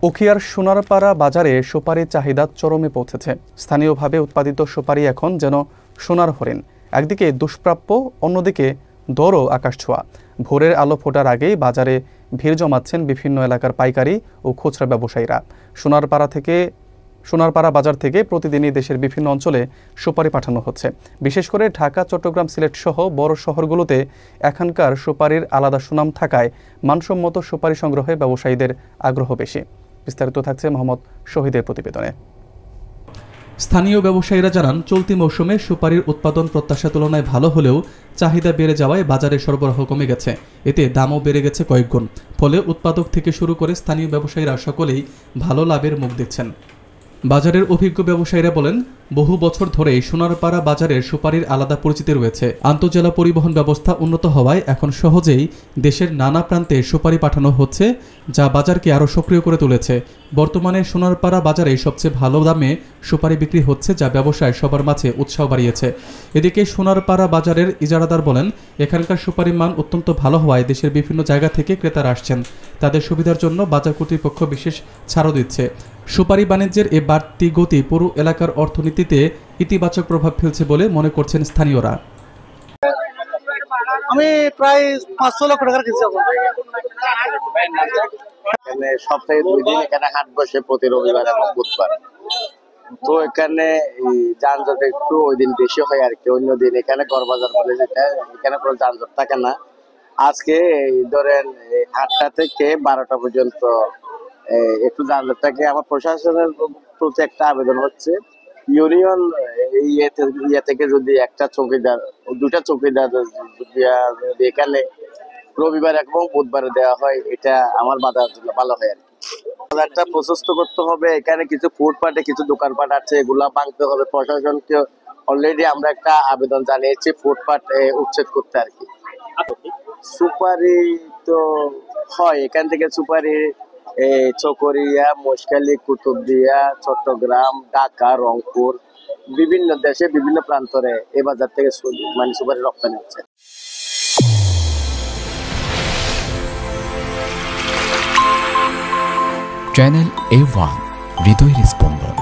উখিয়ার সোনারপাড়া বাজারে সুপারির চাহিদা চরমে পৌঁছেছে। স্থানীয়ভাবে উৎপাদিত সুপারি এখন যেন সোনার হরিণ, একদিকে দুষ্প্রাপ্য, অন্যদিকে দরও আকাশছোঁয়া। ভোরের আলো ফোটার আগেই বাজারে ভিড় জমাচ্ছেন বিভিন্ন এলাকার পাইকারি ও খুচরা ব্যবসায়ীরা। সোনারপাড়া বাজার থেকে প্রতিদিনই দেশের বিভিন্ন অঞ্চলে সুপারি পাঠানো হচ্ছে। বিশেষ করে ঢাকা, চট্টগ্রাম, সিলেট সহ বড় শহরগুলোতে এখানকার সুপারির আলাদা সুনাম থাকায় মানসম্মত সুপারি সংগ্রহে ব্যবসায়ীদের আগ্রহ বেশি। বিস্তারিত থাকছে মোহাম্মদ শহীদের প্রতিবেদনে। স্থানীয় ব্যবসায়ীরা জানান, চলতি মৌসুমে সুপারির উৎপাদন প্রত্যাশা তুলনায় ভালো হলেও চাহিদা বেড়ে যাওয়ায় বাজারে সরবরাহ কমে গেছে। এতে দামও বেড়ে গেছে কয়েকগুণ। ফলে উৎপাদক থেকে শুরু করে স্থানীয় ব্যবসায়ীরা সকলেই ভালো লাভের মুখ দেখছেন। বাজারের অভিজ্ঞ ব্যবসায়ীরা বলেন, বহু বছর ধরেই সোনারপাড়া বাজারের সুপারির আলাদা পরিচিতি রয়েছে। আন্তঃজেলা পরিবহন ব্যবস্থা উন্নত হওয়ায় এখন সহজেই দেশের নানা প্রান্তে সুপারি পাঠানো হচ্ছে, যা বাজারকে আরও সক্রিয় করে তুলেছে। বর্তমানে সোনারপাড়া বাজারে সবচেয়ে ভালো দামে সুপারি বিক্রি হচ্ছে, যা ব্যবসায় সবার মাঝে উৎসাহ বাড়িয়েছে। এদিকে সোনারপাড়া বাজারের ইজারাদার বলেন, এখানকার সুপারির মান অত্যন্ত ভালো হওয়ায় দেশের বিভিন্ন জায়গা থেকে ক্রেতারা আসছেন। তাদের সুবিধার জন্য বাজার কর্তৃপক্ষ বিশেষ ছাড়ও দিচ্ছে। সুপারি বাণিজ্যের এ বাড়তি গতি পুরো এলাকার অর্থনীতিতে ইতিবাচক প্রভাব ফেলছে বলে মনে করছেন স্থানীয়রা। আমি প্রায় 500 লক্ষ টাকার কিনছি। এখানে সপ্তাহে 2 দিন এখানে হাট বসে, প্রতি রবিবার এবং বুধবার। তো এখানে যানজট একটু ওই দিন বেশি হয় আর কি। অন্য দিন এখানে গড় বাজার বলে যেটা, এখানে কোনো যানজট থাকে না। আজকে ধরেন 8টা থেকে 12টা পর্যন্ত একটু যানজট থাকে। আমার প্রশাসনের প্রতি একটা আবেদন হচ্ছে, ইউনিয়ন ইয়ে থেকে যদি একটা চৌকিদার, 2টা চৌকিদার যদি এখানে রবিবার এবং বুধবারে দেওয়া হয়, এটা আমার বাজার জন্য ভালো হয় আর কি। বাজারটা প্রশস্ত করতে হবে। এখানে কিছু ফুটপাতে কিছু দোকানপাট আছে, এগুলা ভাঙতে হবে। প্রশাসনকে অলরেডি আমরা একটা আবেদন জানিয়েছি ফুটপাত উচ্ছেদ করতে আর কি। সুপারি তো হয় এখান থেকে, সুপারি চকরিয়া, মহেশখালী, কুতুবদিয়া, চট্টগ্রাম, ঢাকা, রংপুর, বিভিন্ন দেশে বিভিন্ন প্রান্তরে এই বাজার থেকে সুপারি রপ্তানি হচ্ছে। চ্যানেল A1 হৃদয়ের স্পন্দন।